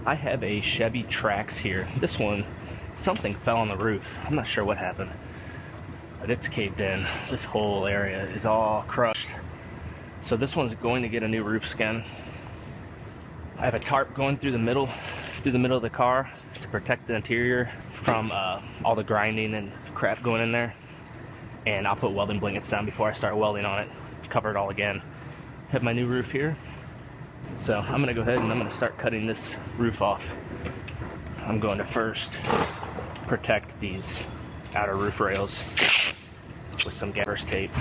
I have a Chevy Trax here. This one, something fell on the roof. I'm not sure what happened, but it's caved in. This whole area is all crushed. So this one's going to get a new roof skin. I have a tarp going through the middle of the car to protect the interior from all the grinding and crap going in there. And I'll put welding blankets down before I start welding on it, cover it all again. Have my new roof here. So I'm gonna go ahead and I'm gonna start cutting this roof off. I'm going to first protect these outer roof rails with some gaffer's tape.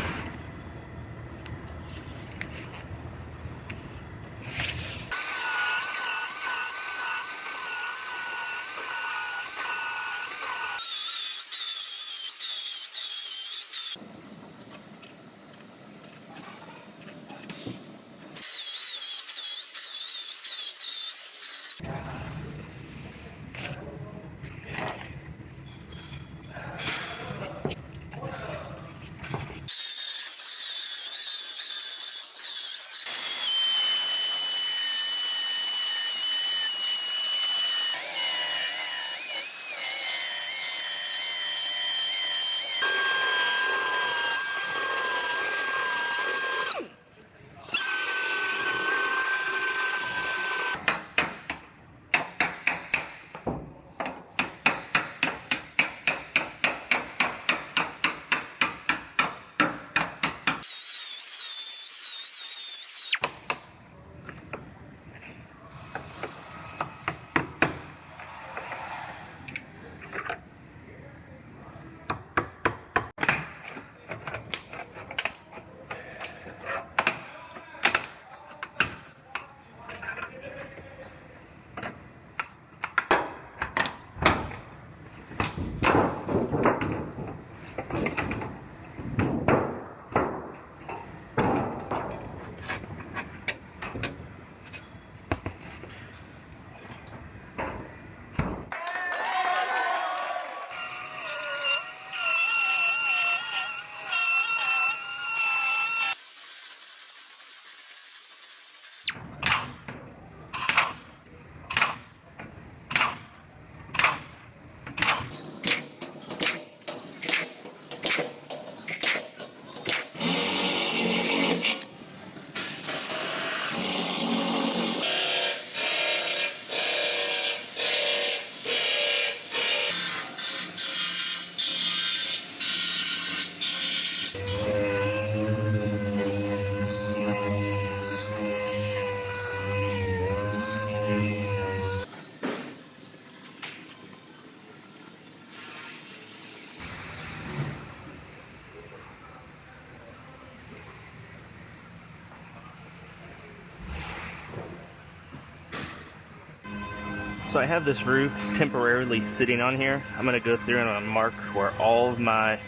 So I have this roof temporarily sitting on here. I'm gonna go through and I'm gonna mark where all of my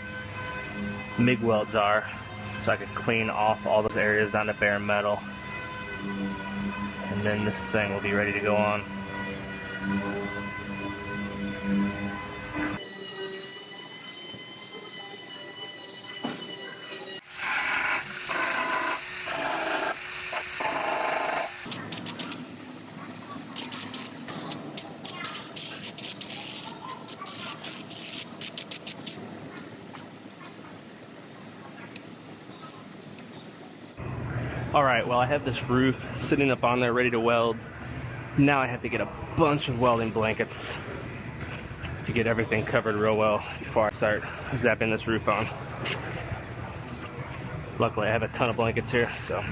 MIG welds are so I can clean off all those areas down to bare metal. And then this thing will be ready to go on. Alright, well I have this roof sitting up on there ready to weld. Now I have to get a bunch of welding blankets to get everything covered real well before I start zapping this roof on. Luckily I have a ton of blankets here, so.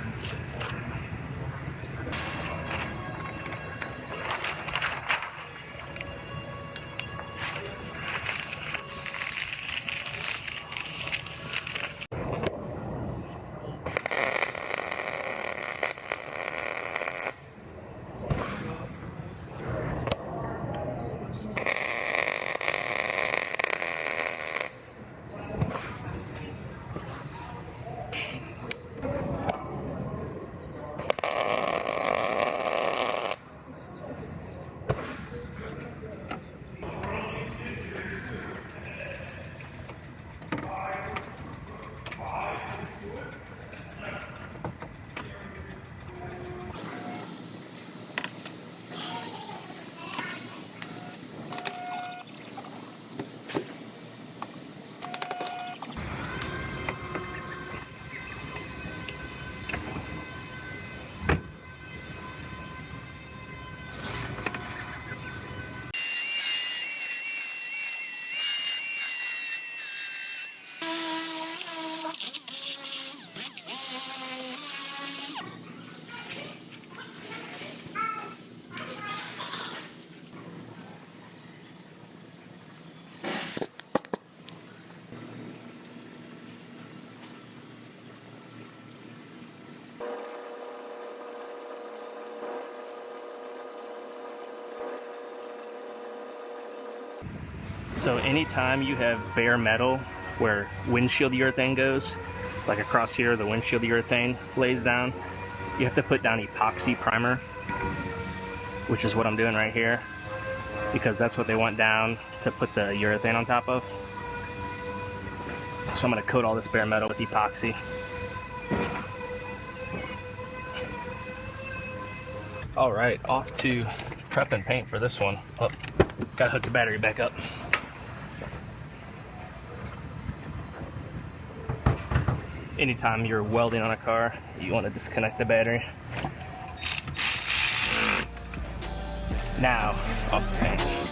So anytime you have bare metal where windshield urethane goes, like across here, the windshield urethane lays down, you have to put down epoxy primer, which is what I'm doing right here, because that's what they want down to put the urethane on top of. So I'm going to coat all this bare metal with epoxy. All right, off to prep and paint for this one. Oh, gotta hook the battery back up. Anytime you're welding on a car, you want to disconnect the battery. Now, off the paint.